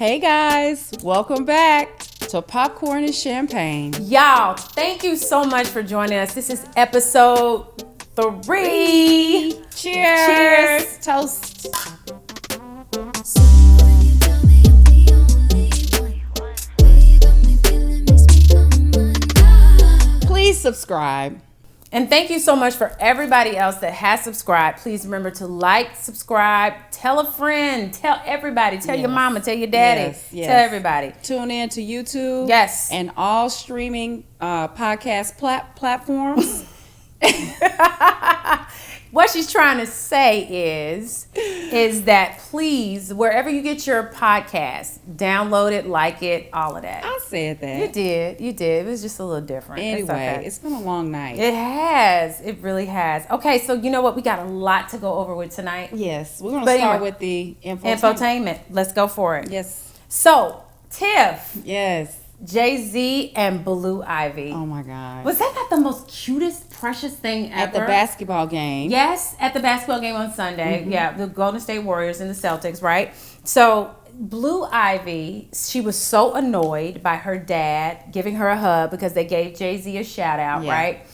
Hey guys, welcome back to Popcorn and Champagne. Y'all, thank you so much for joining us. This is episode 3. Cheers. Toast. Please subscribe. And thank you so much for everybody else that has subscribed. Please remember to like, subscribe, tell a friend, tell everybody, tell your mama, tell your daddy, tell everybody. Tune in to YouTube. Yes. And all streaming podcast platforms. What she's trying to say is that please, wherever you get your podcast, download it, like it, all of that. I said that. You did. It was just a little different. Anyway, it's been a long night. It has. It really has. Okay, so you know what? We got a lot to go over with tonight. Yes. We're going to start with the infotainment. Let's go for it. Yes. So, Tiff. Yes. Jay-Z and Blue Ivy. Oh my God. Was that not the most cutest, precious thing ever? At the basketball game. Yes, at the basketball game on Sunday. Mm-hmm. Yeah, the Golden State Warriors and the Celtics, right? So Blue Ivy, she was so annoyed by her dad giving her a hug because they gave Jay-Z a shout out, right?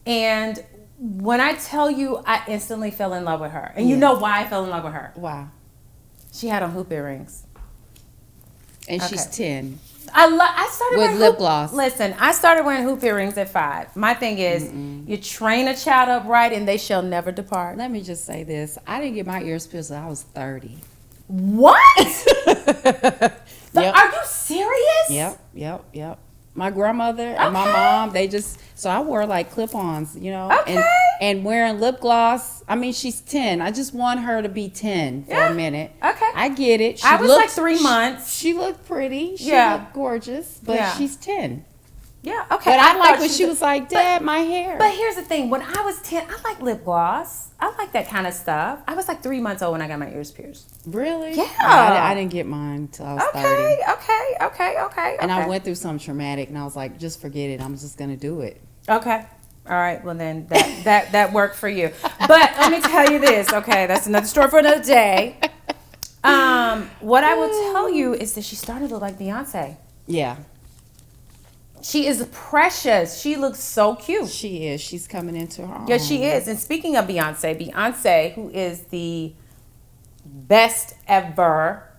And when I tell you, I instantly fell in love with her. And you know why I fell in love with her? Why? She had on hoop earrings. And she's 10. I started with wearing lip gloss. Listen, I started wearing hoop earrings at 5. My thing is, you train a child up right, and they shall never depart. Let me just say this: I didn't get my ears pierced until I was 30. What? Yep. Are you serious? Yep. My grandmother and my mom, so I wore like clip-ons, you know, and wearing lip gloss. I mean, she's 10. I just want her to be 10 for a minute. Okay. I get it. I was like 3 months. She looked pretty. She looked gorgeous, but she's 10. Yeah, okay. But I like when she was like, Dad, my hair. But here's the thing. When I was 10, I like lip gloss. I like that kind of stuff. I was like 3 months old when I got my ears pierced. Really? Yeah. I didn't get mine until I was 30. Okay. And I went through something traumatic, and I was like, just forget it. I'm just going to do it. Okay. All right. Well, then that worked for you. But let me tell you this. Okay. That's another story for another day. What I will tell you is that she started to look like Beyonce. Yeah. She is precious. She looks so cute. She is. She's coming into her own. Yeah, she is. And speaking of Beyonce, who is the best ever.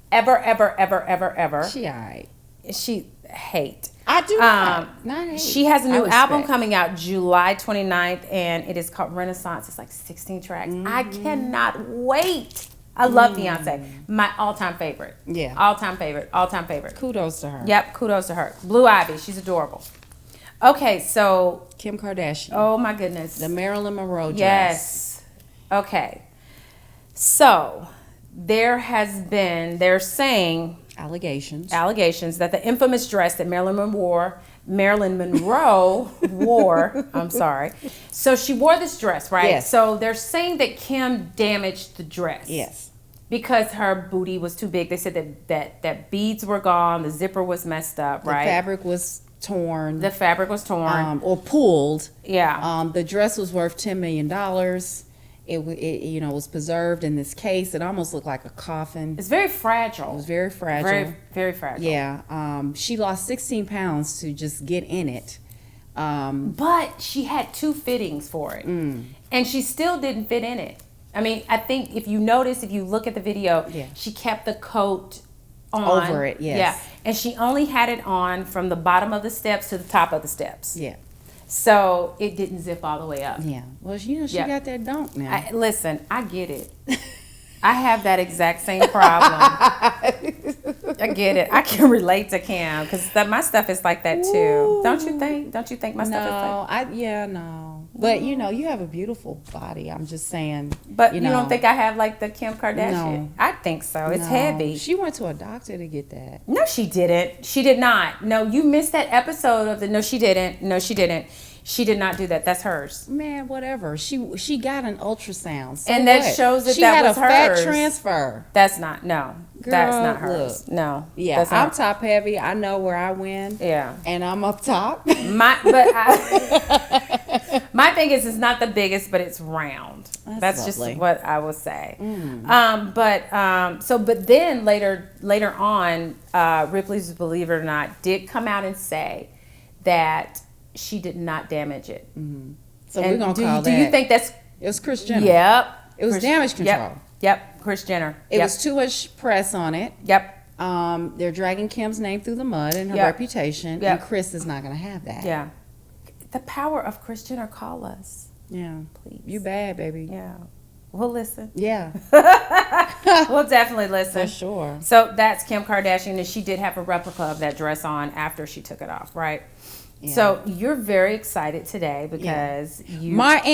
She all right. She hate. I do not hate. She has a new album coming out July 29th, and it is called Renaissance. It's like 16 tracks. I cannot wait. I love Beyonce. My all-time favorite. Yeah. All-time favorite. Kudos to her. Yep, kudos to her. Blue Ivy, she's adorable. Okay, so. Kim Kardashian. Oh, my goodness. The Marilyn Monroe dress. Yes. Okay. So, they're saying. Allegations that the infamous dress that Marilyn Monroe wore. I'm sorry. So she wore this dress, right? Yes. So they're saying that Kim damaged the dress. Yes. Because her booty was too big. They said that beads were gone, the zipper was messed up, right? The fabric was torn. Or pulled. Yeah. The dress was worth $10 million. It was preserved in this case. It almost looked like a coffin. It's very fragile. It was very fragile. Very, very fragile. Yeah. She lost 16 pounds to just get in it. But she had 2 fittings for it. And she still didn't fit in it. I mean, I think if you look at the video, she kept the coat on. Over it, yes. Yeah. And she only had it on from the bottom of the steps to the top of the steps. Yeah. So it didn't zip all the way up. Yeah. Well, she got that dunk now. Listen, I get it. I have that exact same problem. I get it. I can relate to Kim because my stuff is like that too. Ooh. Don't you think? Don't you think my stuff is like? No. But you have a beautiful body. I'm just saying. But you don't think I have like the Kim Kardashian? No. I think so. It's heavy. She went to a doctor to get that. No, she didn't. She did not. No, you missed that episode of the. No, she didn't. No, she didn't. She did not do that. That's hers. Man, whatever. She got an ultrasound. So and that shows that she that had was a hers. fat transfer. That's not. No. Girl, that's not hers. Look. No. Yeah, I'm top heavy. I know where I win. Yeah. And I'm up top. My My thing is, it's not the biggest, but it's round. That's just what I will say. But then later on, Ripley's Believe It or Not did come out and say that she did not damage it. So we're gonna call that. Do you think that's? It was Kris Jenner. Yep. It was damage control. Yep. Kris Jenner. It was too much press on it. Yep. They're dragging Kim's name through the mud and her reputation, and Kris is not going to have that. Yeah. The power of Kris Jenner, call us. Yeah. Please. You bad, baby. Yeah. We'll listen. Yeah. We'll definitely listen. For sure. So that's Kim Kardashian, and she did have a replica of that dress on after she took it off, right? Yeah. So you're very excited today because you Martin.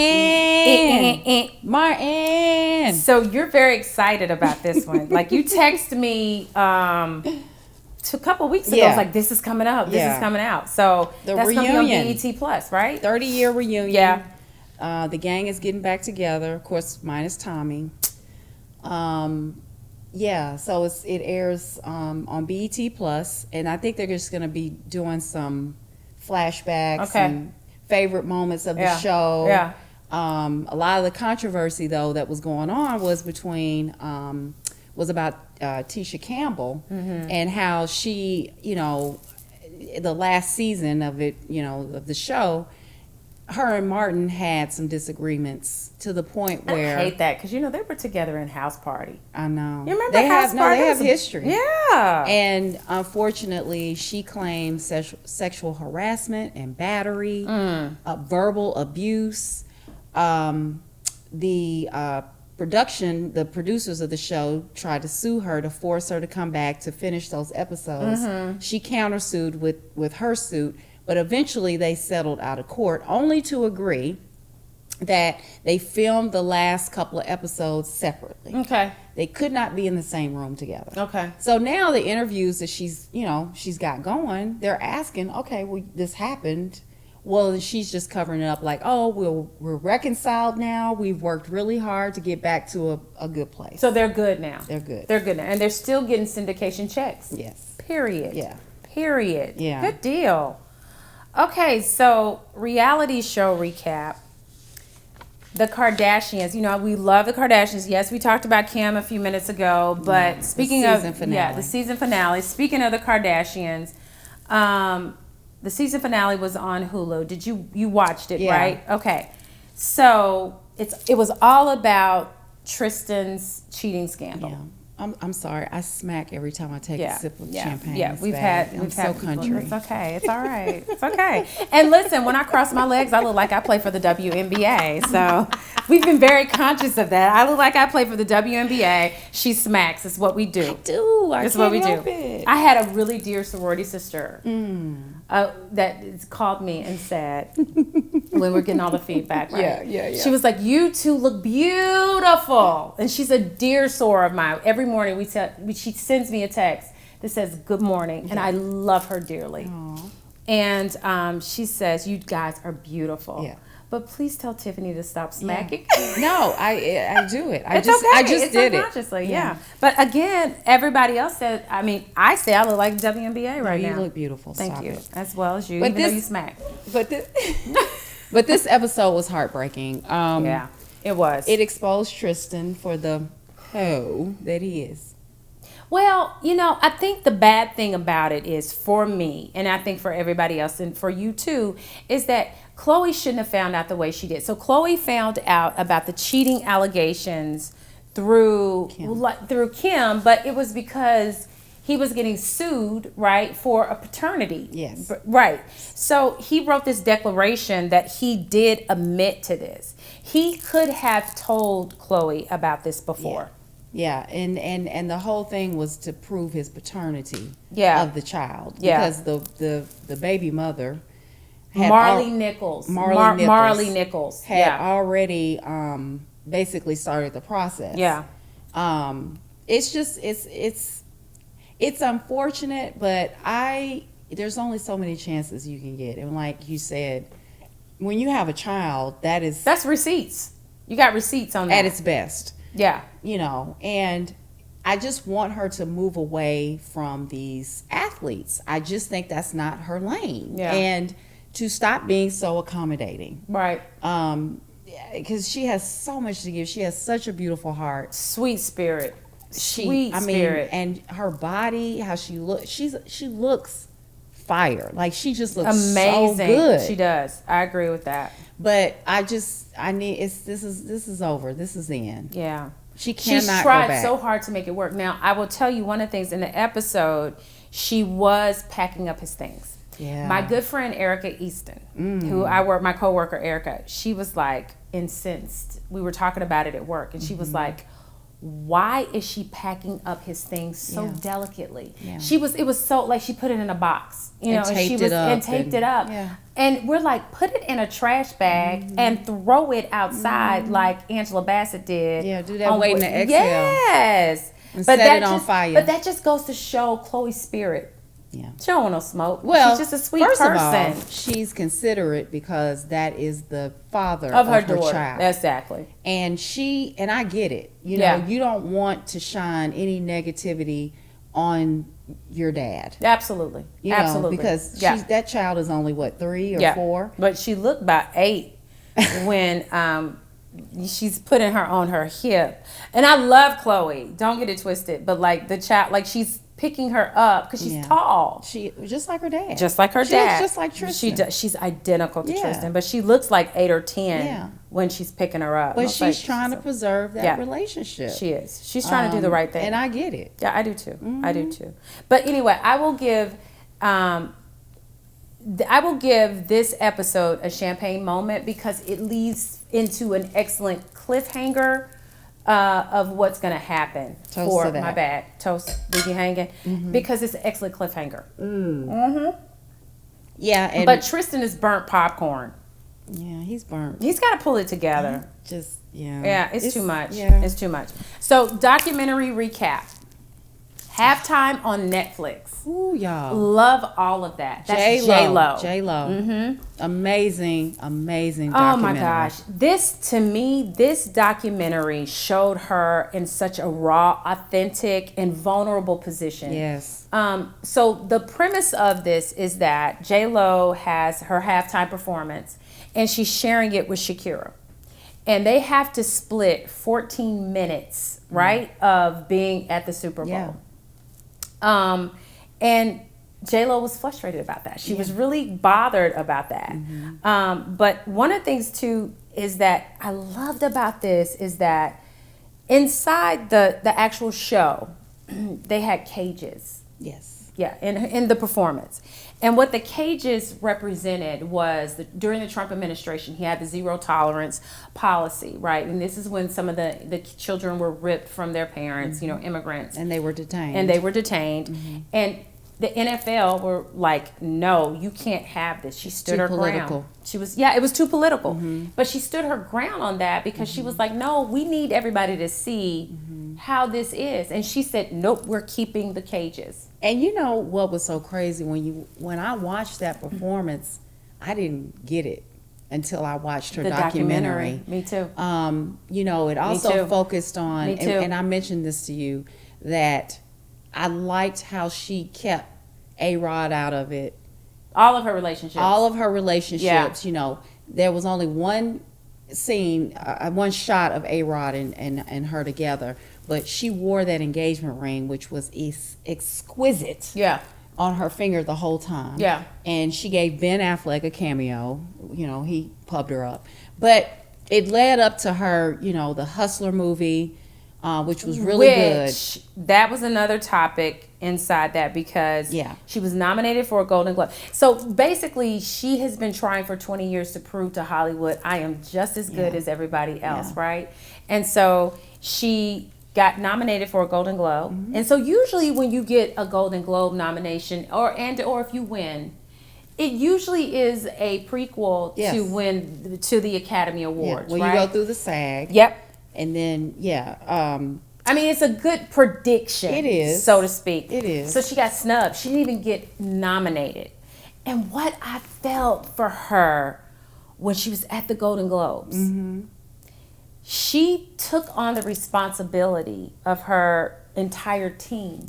So you're very excited about this one. Like you text me a couple weeks ago. I was like, "This is coming up. This is coming out." So that's going to be on BET Plus, right? 30-year reunion. Yeah. The gang is getting back together. Of course, minus Tommy. Yeah. So it airs on BET Plus, and I think they're just going to be doing some flashbacks and favorite moments of the show. Yeah. A lot of the controversy though that was going on was about Tisha Campbell and how she, the last season of it, of the show, her and Martin had some disagreements to the point where I hate that because they were together in House Party. I know. You remember House Party? They have history. Yeah. And unfortunately, she claimed sexual harassment and battery, verbal abuse. The producers of the show tried to sue her to force her to come back to finish those episodes. She countersued with her suit. But eventually they settled out of court, only to agree that they filmed the last couple of episodes separately. Okay. They could not be in the same room together. Okay. So now the interviews that she's got going, they're asking, okay, well, this happened. Well, she's just covering it up like, oh, we're reconciled now. We've worked really hard to get back to a good place. So they're good now. They're good. They're good now. And they're still getting syndication checks. Yes. Period. Yeah. Period. Yeah. Good deal. Okay, so reality show recap. The Kardashians, we love the Kardashians. Yes, we talked about Kim a few minutes ago, but speaking of the season finale. Speaking of the Kardashians, the season finale was on Hulu. Did you watched it, right? Okay. So it was all about Tristan's cheating scandal. Yeah. I'm sorry. I smack every time I take a sip of champagne. Yeah, we've had so country. It's okay. It's all right. It's okay. And listen, when I cross my legs, I look like I play for the WNBA. So we've been very conscious of that. I look like I play for the WNBA. She smacks. It's what we do. It's what we do. I had a really dear sorority sister that called me and said, when we're getting all the feedback, right? Yeah. She was like, "You two look beautiful," and she's a dear soror of mine. Every morning she sends me a text that says good morning, and I love her dearly. Aww. And she says, "You guys are beautiful." Yeah. But please tell Tiffany to stop smacking. Yeah. No, I do it. I just did it. Subconsciously, yeah. But again, everybody else said, I say I look like WNBA right now. You look beautiful. Thank you. As well as you, though you smack. But this episode was heartbreaking. Yeah, it was. It exposed Tristan for the hoe that he is. Well, I think the bad thing about it is, for me, and I think for everybody else and for you too, is that Khloe shouldn't have found out the way she did. So Khloe found out about the cheating allegations through Kim, but it was because he was getting sued, right, for a paternity. Yes. Right. So he wrote this declaration that he did admit to this. He could have told Khloe about this before. Yeah, and the whole thing was to prove his paternity of the child. Because the baby mother had Marley Nichols had already basically started the process. Yeah. It's just it's unfortunate, but there's only so many chances you can get. And like you said, when you have a child, that's receipts. You got receipts on that. At its best. Yeah. And I just want her to move away from these athletes. I just think that's not her lane. Yeah. And to stop being so accommodating. Right. Because she has so much to give. She has such a beautiful heart. Sweet spirit. Sweet spirit. And her body, how she looks, she looks fire. Like, she just looks amazing. So good. She does. I agree with that. But this is over. This is the end. Yeah. She cannot She's go tried back. so hard to make it work. Now, I will tell you one of the things in the episode, she was packing up his things. Yeah. My good friend Erica Easton, who my coworker Erica, she was like incensed. We were talking about it at work, and she was like, why is she packing up his things so delicately? Yeah. It was so, like, she put it in a box, and taped it up. Yeah. And we're like, put it in a trash bag and throw it outside like Angela Bassett did. Yeah, do that waiting to exhale. Yes. And set it on fire. But that just goes to show Chloe's spirit. Yeah. She don't want no smoke. Well, she's just a sweet person. First of all, she's considerate because that is the father of her daughter. Child. Exactly. And I get it. You know, you don't want to shine any negativity on your dad. Absolutely. You know, absolutely. Because that child is only, what, 3 or 4? But she looked about 8 when she's putting her on her hip. And I love Chloe. Don't get it twisted. But, like, the child, like, she's picking her up because she's tall. She just like her dad. Just like her she dad. Looks just like Tristan. She's identical to Tristan, but she looks like 8 or 10 when she's picking her up. But she's trying to preserve that relationship. She is. She's trying to do the right thing. And I get it. Yeah, I do too. I do too. But anyway, I will give this episode a champagne moment because it leads into an excellent cliffhanger of what's going to happen for my bad. Toast, leave you hanging. Because it's an excellent cliffhanger. Yeah. But Tristan is burnt popcorn. Yeah, he's burnt. He's got to pull it together. Yeah, it's too much. Yeah. It's too much. So, documentary recap. Halftime on Netflix. Ooh, y'all. Love all of that. That's J-Lo. J-Lo. Amazing documentary. Oh my gosh. This documentary showed her in such a raw, authentic, and vulnerable position. Yes. So the premise of this is that J-Lo has her halftime performance and she's sharing it with Shakira. And they have to split 14 minutes, right, of being at the Super Bowl. Yeah. And J-Lo was frustrated about that. She was really bothered about that. But one of the things too is that I loved about this is that inside the actual show, they had cages. Yes. Yeah, in the performance. And what the cages represented was during the Trump administration, he had the zero tolerance policy, right? And this is when some of the children were ripped from their parents, immigrants. And they were detained. And the NFL were like, no, you can't have this. She stood her ground. She was, it was too political. But she stood her ground on that because she was like, no, we need everybody to see how this is. And she said, nope, we're keeping the cages. And you know what was so crazy when I watched that performance, I didn't get it until I watched her documentary. Me too. It also focused on, and I mentioned this to you, that I liked how she kept A-Rod out of it. All of her relationships. Yeah. There was only one scene, one shot of A-Rod and her together, but she wore that engagement ring, which was exquisite. Yeah. On her finger the whole time. Yeah. And she gave Ben Affleck a cameo. He pubbed her up. But it led up to her, the Hustler movie, which was really good. That was another topic inside that because she was nominated for a Golden Globe. So basically, she has been trying for 20 years to prove to Hollywood, I am just as good as everybody else, right? And so she got nominated for a Golden Globe. And so usually when you get a Golden Globe nomination or if you win, it usually is a prequel to the Academy Awards. Well, right? You go through the SAG. Yep. And then, I mean, it's a good prediction. It is. So to speak. It is. So she got snubbed. She didn't even get nominated. And what I felt for her when she was at the Golden Globes, she took on the responsibility of her entire team.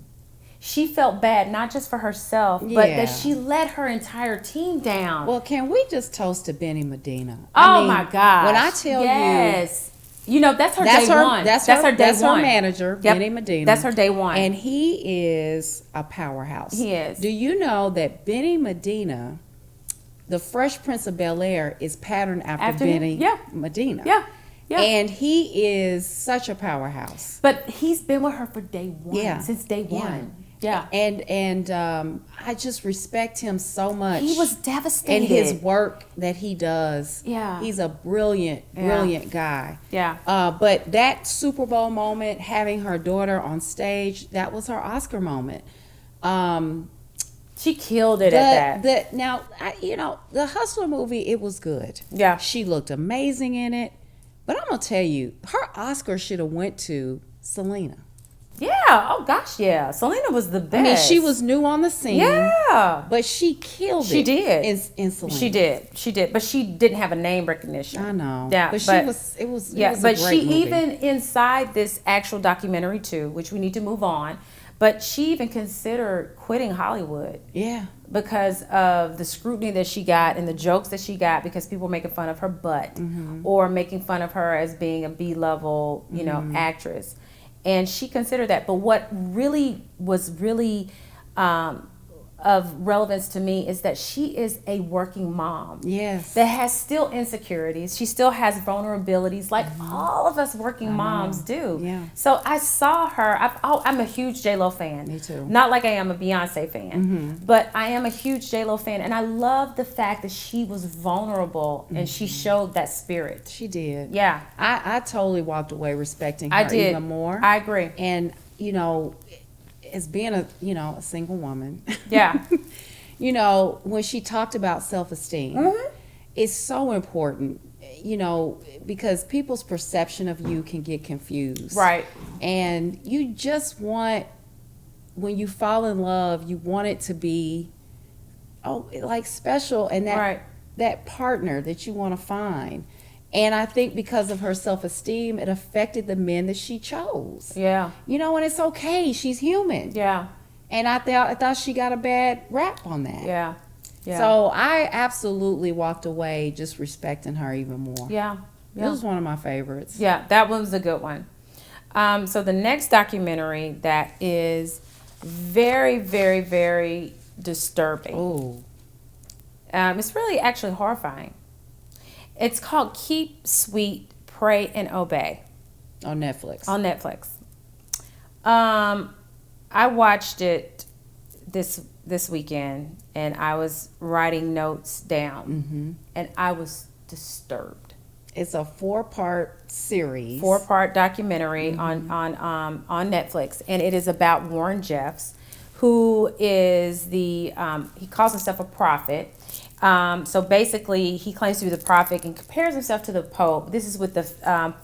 she felt bad, not just for herself, but that she let her entire team down. Well, can we just toast to Benny Medina? My gosh. When I tell you know, that's her day one. That's her manager, Benny Medina. That's her day one. And he is a powerhouse. He is. Do you know that Benny Medina, the Fresh Prince of Bel-Air, is patterned after Benny Medina? Yeah. Yeah. And he is such a powerhouse. But he's been with her for day one. Yeah. Since day one. Yeah. And I just respect him so much. He was devastated. And his work that he does. Yeah. He's a brilliant guy. Yeah. But that Super Bowl moment, having her daughter on stage, that was her Oscar moment. She killed it at that. Now, the Hustler movie, it was good. Yeah. She looked amazing in it. But I'm going to tell you, her Oscar should have went to Selena. Yeah. Oh, gosh, yeah. Selena was the best. I mean, she was new on the scene. Yeah. But she killed it. She did. In Selena. She did. But she didn't have a name recognition. I know. Yeah. But it was but a great she movie. even, inside this actual documentary, too, which we need to move on, but she even considered quitting Hollywood. Yeah. Because of the scrutiny that she got and the jokes that she got, because people were making fun of her butt or making fun of her as being a B-level, actress. And she considered that. But what really was of relevance to me is that she is a working mom. Yes. That has still insecurities. She still has vulnerabilities like all of us working moms do. Yeah. So I saw her. I'm a huge J-Lo fan. Me too. Not like I am a Beyonce fan, but I am a huge J-Lo fan. And I love the fact that she was vulnerable and she showed that spirit. She did. Yeah. I totally walked away respecting her even more. I agree. And, as being a single woman. Yeah. When she talked about self-esteem, it's so important, because people's perception of you can get confused. Right. And you just want, when you fall in love, you want it to be, special, and that partner that you want to find. And I think because of her self-esteem, it affected the men that she chose. Yeah. And it's okay. She's human. Yeah. And I thought she got a bad rap on that. Yeah. Yeah. So I absolutely walked away just respecting her even more. Yeah. It was one of my favorites. Yeah, that one was a good one. So the next documentary that is very, very, very disturbing. Oh. It's really actually horrifying. It's called Keep Sweet, Pray and Obey. On Netflix. I watched it this weekend, and I was writing notes down, and I was disturbed. It's a 4-part series. 4-part documentary on Netflix, and it is about Warren Jeffs, who is he calls himself a prophet. So basically, he claims to be the prophet and compares himself to the Pope. This is with the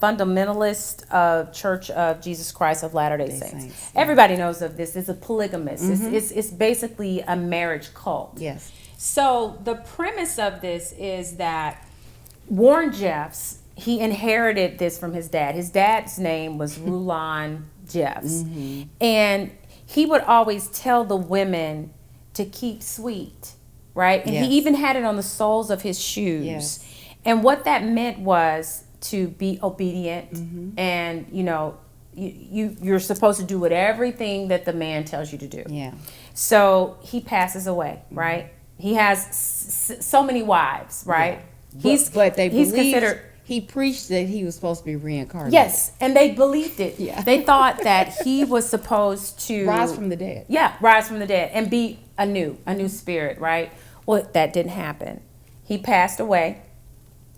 fundamentalist Church of Jesus Christ of Latter-day Saints. Yeah. Everybody knows of this. It's a polygamist. It's basically a marriage cult. Yes. So the premise of this is that Warren Jeffs, he inherited this from his dad. His dad's name was Rulon Jeffs. And he would always tell the women to keep sweet. Right? And he even had it on the soles of his shoes. Yes. And what that meant was to be obedient and, you're supposed to do everything that the man tells you to do. Yeah. So he passes away, right? He has so many wives, right? Yeah. But he's considered. He preached that he was supposed to be reincarnated. Yes, and they believed it. Yeah. They thought that he was supposed to rise from the dead. Yeah, rise from the dead and be a new spirit, right? Well, that didn't happen. He passed away,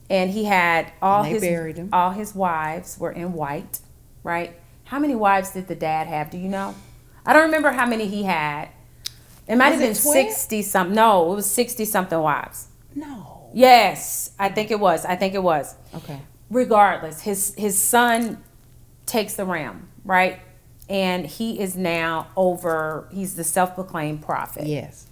and he had all his wives were in white, right? How many wives did the dad have? Do you know? I don't remember how many he had. It might have been 60 something. No, it was 60 something wives. No. Yes, I think it was. Okay. Regardless, his son takes the ram, right? And he is now he's the self-proclaimed prophet. Yes.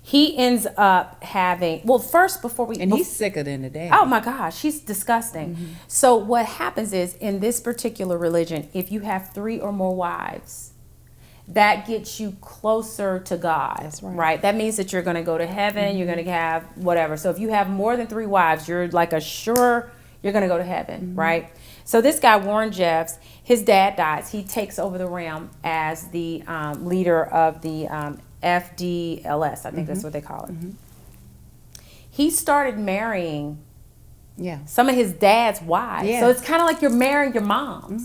He ends up having, and he's sicker than the dad. Oh my gosh, he's disgusting. So what happens is, in this particular religion, if you have 3 or more wives, that gets you closer to God. That's right. Right? That means that you're going to go to heaven, you're going to have whatever. So if you have more than 3 wives, you're like sure you're going to go to heaven, right? So this guy, Warren Jeffs, his dad dies. He takes over the realm as the leader of the FDLS. I think that's what they call it. He started marrying some of his dad's wives. Yeah. So it's kind of like you're marrying your moms.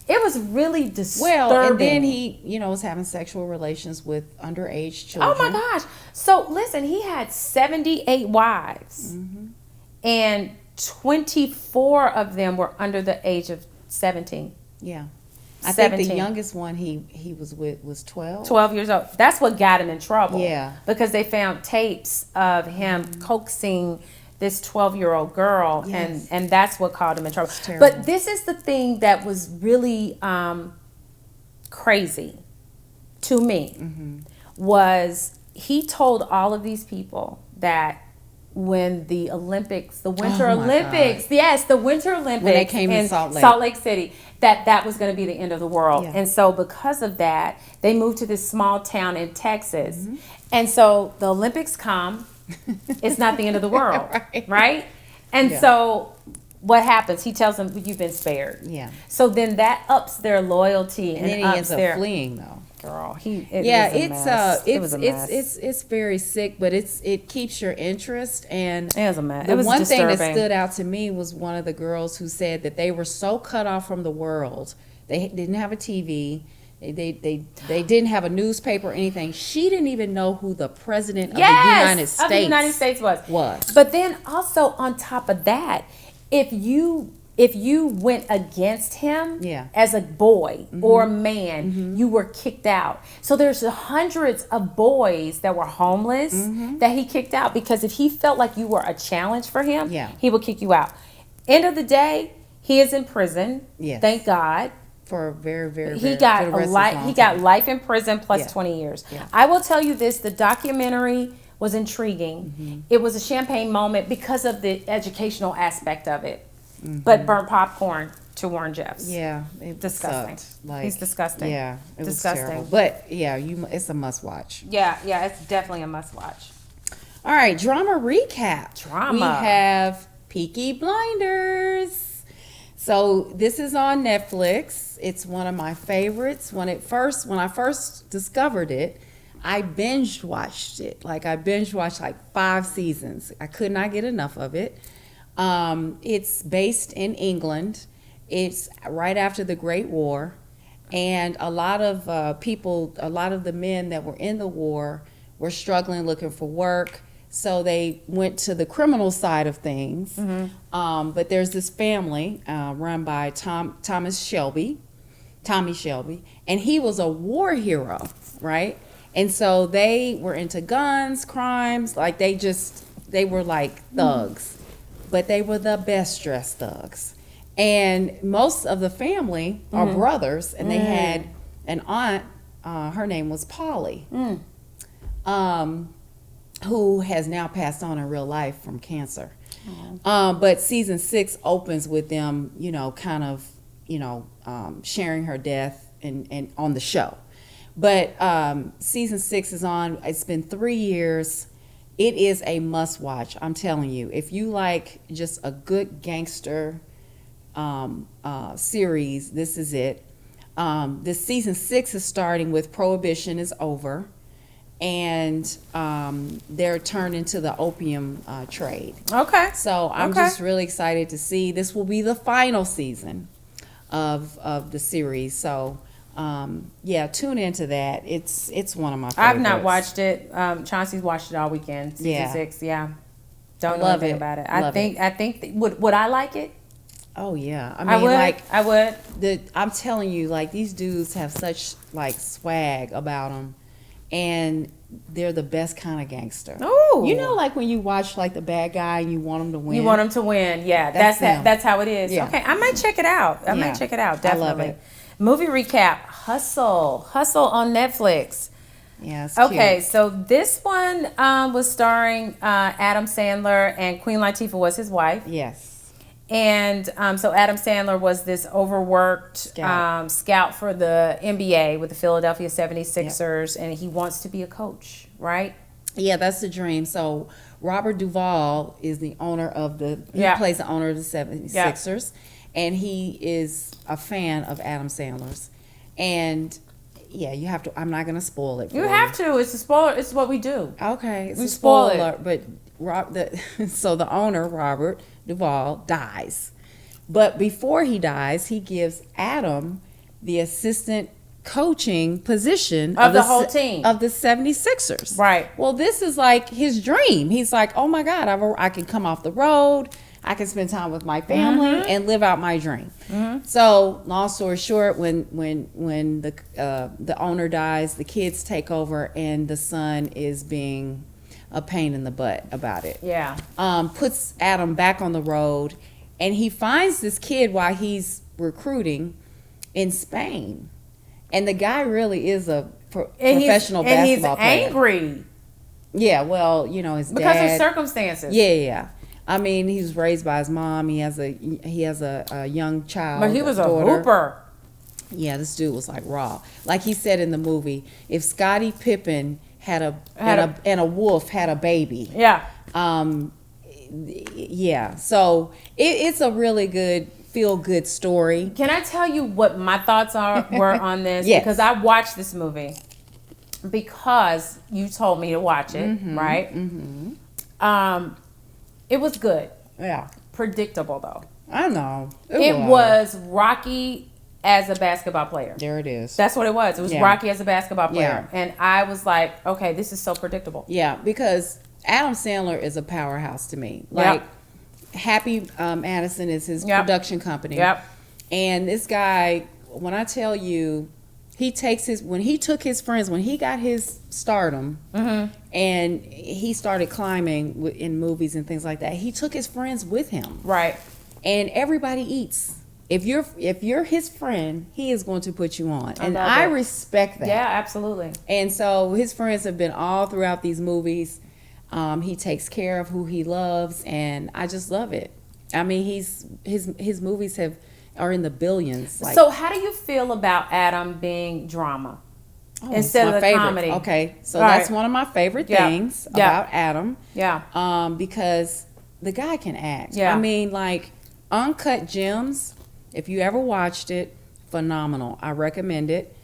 It was really disturbing. Well, and then he, was having sexual relations with underage children. Oh my gosh. So listen, he had 78 wives. And 24 of them were under the age of 17. Yeah. I think the youngest one he was with was 12. 12 years old. That's what got him in trouble. Yeah. Because they found tapes of him coaxing this 12-year-old girl, and that's what caught him in trouble. But this is the thing that was really crazy to me, was he told all of these people that when the Olympics, the Winter Olympics, the Winter Olympics, when they came in Salt Lake City, that was going to be the end of the world. And so because of that, they moved to this small town in Texas. And so the Olympics come, it's not the end of the world, right? And so what happens? He tells them, you've been spared. Yeah. So then that ups their loyalty, and then he ends up fleeing, though. Girl, it's very sick, but it keeps your interest. And it was a mess. The one thing that stood out to me was one of the girls who said that they were so cut off from the world. They didn't have a TV. They didn't have a newspaper or anything. She didn't even know who the president of the United States was. But then also on top of that, if you went against him as a boy or a man, you were kicked out. So there's hundreds of boys that were homeless that he kicked out because if he felt like you were a challenge for him, he would kick you out. End of the day, he is in prison. Thank God. For very he got life in prison plus 20 years. I will tell you this, the documentary was intriguing. It was a champagne moment because of the educational aspect of it. But burnt popcorn to Warren Jeffs. Yeah, disgusting. He's disgusting. Yeah, it was disgusting. Terrible. But it's a must watch. Yeah, it's definitely a must watch. All right, drama recap. We have Peaky Blinders. So this is on Netflix. It's one of my favorites. When I first discovered it, I binge watched it. I binge watched 5 seasons. I could not get enough of it. It's based in England. It's right after the Great War, and a lot of the men that were in the war were struggling, looking for work. So they went to the criminal side of things. But there's this family run by Tommy Shelby, and he was a war hero, right? And so they were into guns, crimes, they were like thugs. But they were the best dressed thugs. And most of the family are brothers, and they had an aunt, her name was Polly, who has now passed on in real life from cancer. But season 6 opens with them, sharing her death and on the show. But season 6 is on. It's been 3 years. It is a must watch. I'm telling you, if you like just a good gangster series, this is it. This season 6 is starting with Prohibition is over, and they're turned into the opium trade. Okay. So I'm just really excited to see. This will be the final season of the series. So tune into that. It's one of my favorites. I've not watched it. Chauncey's watched it all weekend. Season 6. Don't know anything about it. I think would I like it? Oh yeah. I would. I'm telling you, these dudes have such swag about them, and they're the best kind of gangster. Oh, when you watch the bad guy and you want him to win. You want him to win. Yeah, that's how it is. Yeah. Okay, I might check it out. Definitely. I love it. Movie recap: Hustle on Netflix. Yeah. Okay, so this one was starring Adam Sandler, and Queen Latifah was his wife. Yes. And so Adam Sandler was this overworked scout for the NBA with the Philadelphia 76ers, and he wants to be a coach, right? Yeah, that's the dream. So Robert Duvall is the owner of he plays the owner of the 76ers, and he is a fan of Adam Sandler's. And yeah, you have to, I'm not going to spoil it for you. You have to. It's a spoiler. It's what we do. Okay. It's we a spoil spoiler. it. But so the owner, Robert Duvall, dies. But before he dies, he gives Adam the assistant coaching position of the whole team of the 76ers. Right. Well, this is like his dream. He's like, oh my God, I can come off the road. I can spend time with my family and live out my dream. So, long story short, when the owner dies, the kids take over, and the son is being a pain in the butt about it. Yeah. Puts Adam back on the road, and he finds this kid while he's recruiting in Spain. And the guy really is a professional basketball player. And he's angry. Yeah, well, you know, his dad. Because of circumstances. Yeah. I mean, he was raised by his mom. He has a young child. But he was a daughter. hooper. Yeah, this dude was like raw. Like he said in the movie, if Scottie Pippen had a wolf had a baby. Yeah. Yeah. So it's a really good feel-good story. Can I tell you what my thoughts were on this? Yes. Because I watched this movie because you told me to watch it, right? It was good. Yeah. Predictable, though. I know. It was Rocky as a basketball player. There it is. That's what it was. It was Rocky as a basketball player. Yeah. And I was like, okay, this is so predictable. Yeah, because Adam Sandler is a powerhouse to me. Like, Happy Madison is his production company. Yep. And this guy, when I tell you, when he got his stardom and he started climbing in movies and things like that, he took his friends with him. Right. And everybody eats. If you're his friend, he is going to put you on. And I respect that. Yeah, absolutely. And so his friends have been all throughout these movies. He takes care of who he loves, and I just love it. I mean, his movies are in the billions. Like, so how do you feel about Adam being drama instead of the favorite. comedy? Okay, so that's one of my favorite things about Adam. Yeah. Because the guy can act. Yeah. I mean, like Uncut Gems, if you ever watched it, phenomenal. I recommend it.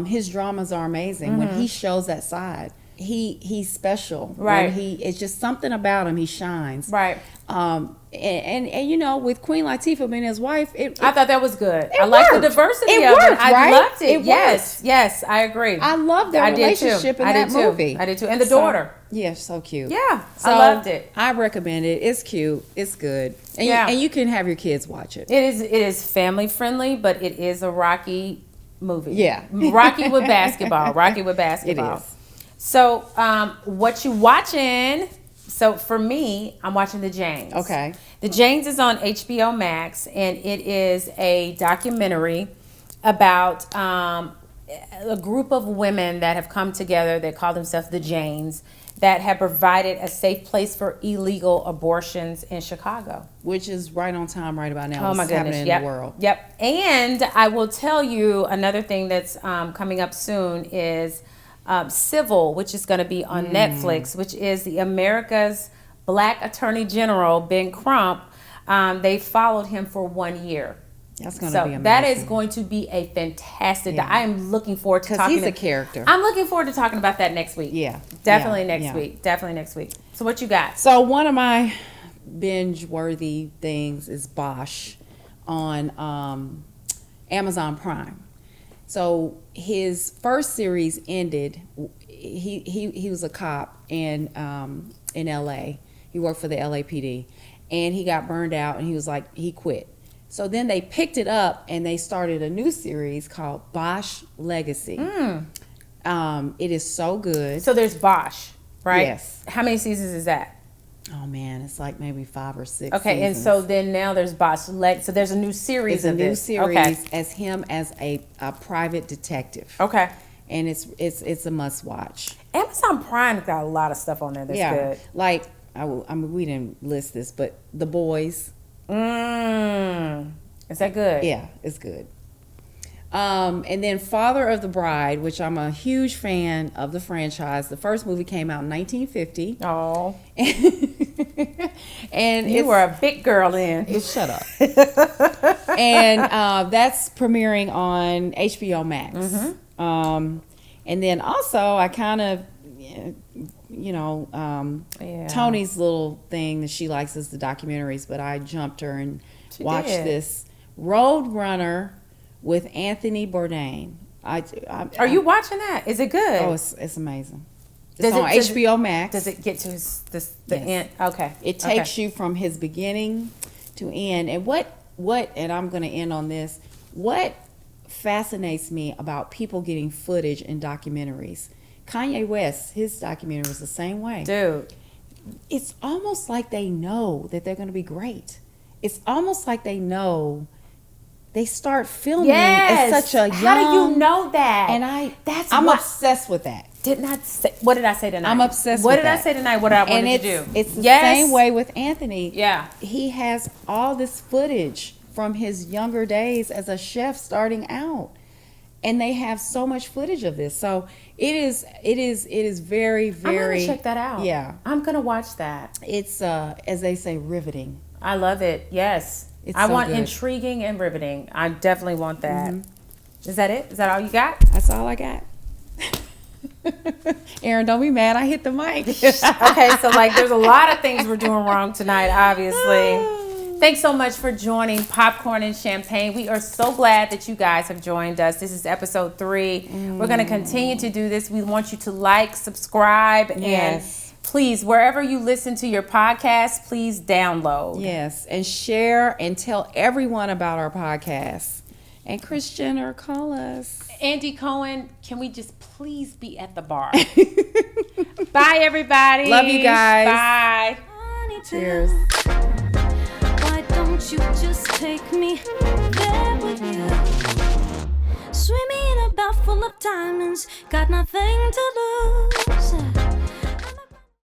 His dramas are amazing. When he shows that side, he's special. Right. It's just something about him. He shines. Right. And you know, with Queen Latifah being his wife, I thought that was good. I like the diversity of it. I loved it. Yes, I agree. I love their relationship in that movie. I did too. And the daughter. Yeah, so cute. Yeah, so I loved it. I recommend it. It's cute. It's good. And you can have your kids watch it. It is family friendly, but it is a Rocky movie. Yeah. Rocky with basketball. It is. So, what you watching? So for me, I'm watching The Janes. Okay. The Janes is on HBO Max, and it is a documentary about a group of women that have come together. They call themselves the Janes, that have provided a safe place for illegal abortions in Chicago. Which is right on time right about now. Oh my goodness. Happening in the world. Yep. And I will tell you another thing that's coming up soon is Civil, which is going to be on Netflix, which is the America's Black Attorney General, Ben Crump. They followed him for 1 year. That's going to be amazing. That is going to be a fantastic. I am looking forward to talking. Because he's a character. I'm looking forward to talking about that next week. Yeah. Definitely next week. Definitely next week. So what you got? So one of my binge-worthy things is Bosch on Amazon Prime. So his first series ended. He was a cop in LA. He worked for the LAPD, and he got burned out, and he was like, he quit. So then they picked it up and they started a new series called Bosch Legacy. It is so good. So there's Bosch, right? Yes. How many seasons is that? Oh man, it's like maybe 5 or 6. Okay, seasons. and so then now there's Bosch So there's a new series. It's a new series as him as a private detective. Okay. And it's a must watch. Amazon Prime's got a lot of stuff on there that's good. Like I mean, we didn't list this, but The Boys. Is that good? Yeah, it's good. And then Father of the Bride, which I'm a huge fan of the franchise. The first movie came out in 1950. Oh. And you were a big girl then. Shut up. And that's premiering on HBO Max. Mm-hmm. And then also I kind of, Tony's little thing that she likes is the documentaries, but I jumped her and watched this Road Runner with Anthony Bourdain. Are you watching that? Is it good? Oh, it's amazing. It's on HBO Max. Does it get to the end? Okay. It takes you from his beginning to end. And what and I'm going to end on this, what fascinates me about people getting footage in documentaries. Kanye West, his documentary was the same way. Dude. It's almost like they know that they're going to be great. It's almost like they know. They start filming at such a young... How do you know that? And I'm obsessed with that. What did I say tonight? I'm obsessed with that. What did I say tonight? What I wanted to do? It's the same way with Anthony. Yeah. He has all this footage from his younger days as a chef starting out. And they have so much footage of this. So it is very, very... I'm going to check that out. Yeah. I'm going to watch that. It's, as they say, riveting. I love it. Yes. I want intriguing and riveting. I definitely want that. Mm-hmm. Is that it? Is that all you got? That's all I got. Aaron, don't be mad. I hit the mic. Okay, so there's a lot of things we're doing wrong tonight, obviously. Thanks so much for joining Popcorn and Champagne. We are so glad that you guys have joined us. This is episode 3. We're going to continue to do this. We want you to like, subscribe, and please, wherever you listen to your podcast, please download. Yes, and share and tell everyone about our podcast. And Kris Jenner, call us. Andy Cohen, can we just please be at the bar? Bye, everybody. Love you guys. Bye. Cheers. Why don't you just take me there with you? Swimming in a bath full of diamonds, got nothing to lose.